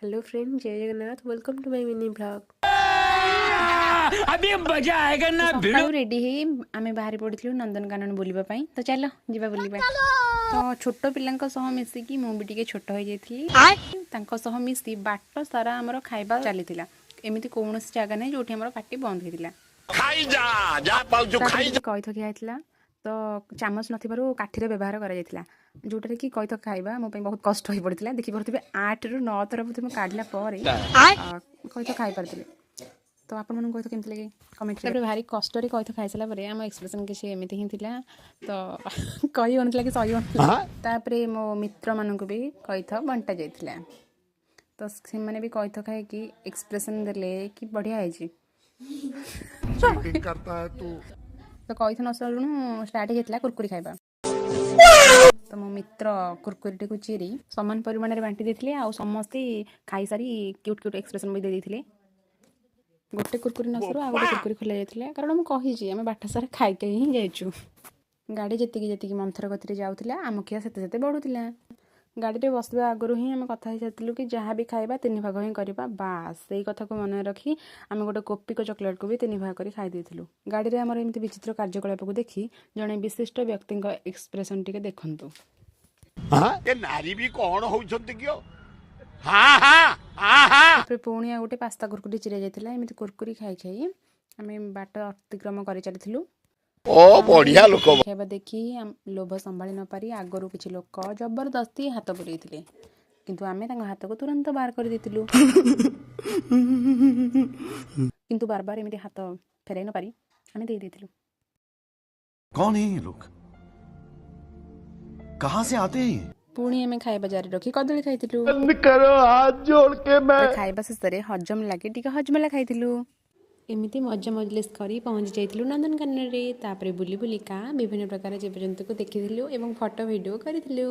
Hello friend, जय Jagannath. Welcome to my mini blog. अभी मजा आएगा ना भिड़ो। रेडी ही आमे बाहरी पड़ू नंदनकानन बुलवा पाई। तो चलो जीवा बुलवा। तो छोट पिलांक सह मिसिकी मु भी टिके छोट हो जाइथिली तांको सह मिसी बाट सारा हमर खाइबा चलीथिला। एमिति कोनोसी जगह नै जोठी हमर पार्टी बंद होइतिला। खाई जा जा पाउछु खाई जा। कइथ खियाइथिला तो चामच नथिबारु काठीर व्यवहार करा जाइथिला, जोटा कि कइथ खाइबा मो पई बहुत कष्ट होई पड़िथिला। देखि परथिबे 8 रु 9 थरा प्रथम काढला परे कइथ खाइ परथिले। तो आपण मन कइथ केमति लागे कमेंट रे। भारी कष्ट रे कइथ खाइसला परे हम एक्सप्रेशन के एमिति ही थिला। तो कहि होनथिला कि सही होनथिला। तापरे मो मित्र मानको भी कइथ बंटा जाइथिला। तो से माने भी कइथ खाए कि एक्सप्रेशन देले कि बढ़िया है जी। चीटिंग करता है तू। तो कइथ न सरुनु स्टार्ट हेतला कुरकुरी खाइबा। तो मो मित्र कुरकुरी को चिरी समान परिमाण रे बांटी देथिले आ समस्ते खाई सारी क्यूट क्यूट एक्सप्रेशन भी दे देथिले। गोटे कुरकुरी न सरू आ गोटे कुरकुरी खोला जाइथिले, कारण हम कहि जे हम बाटा सारा खाइ के ही जाइछु। गाड़ी जेतिकी मंथर गति जाउथिला आमखिया सेते सेते बढ़ुथिला। गाड़ी रे बसबा आगरु ही हम कथा ही जातिलु कि जहाँ भी खाइबा 3 भाग ही करबा। बास सेही कथा को मन रखी आम गोटे कोपी को चॉकलेट को भी 3 भाग करी खाई देथिलु। गाड़ी रे हमर एमिति विचित्र कार्यकलाप को देखी जने विशिष्ट व्यक्ति एक्सप्रेशन टिके देखंतु। हां ए नारी भी कोन होउछंती कियो। हां हां हां हां फिर पुणी गोटे पास्ता कुरकुरी चिरा जाइथिला। एमिति कुरकुरी खाई खाई आम बाट अतिक्रम कर चलीथिलु। ओ बढ़िया लोक खाइबा देखी लोभ संभाली न पारी आगरु किछि लोक जबरदस्ती हाथ पुरैथिले, किंतु आमे तांग हाथ को तुरंत बाहर कर देथिलु। किंतु बार बार एमिति हाथ फेराई न पारी आमे दे देथिलु। कौन है ये लोग? कहाँ से आते हैं? पुणी आमे खाइबा जारी रखी कदली खाइथिलु। करो हाथ जोड़ के मैं। खाइबा शेषरे हजम लागे टिके हजमला खाइथिलु। एमिति मजा मजलिस करी पहुँची जाइथिलु नंदनकानन रे। तापरे बुली बुलिका विभिन्न प्रकार जीवजंतु को देखिथिलु एवं फोटो वीडियो करिथिलु।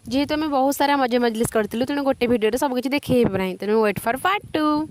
जेहेतु आम बहुत सारा मजा मजलिस करथिलु तेणु गोटे वीडियो रे सब किछि देखै नै, तेणु वेट फॉर पार्ट 2।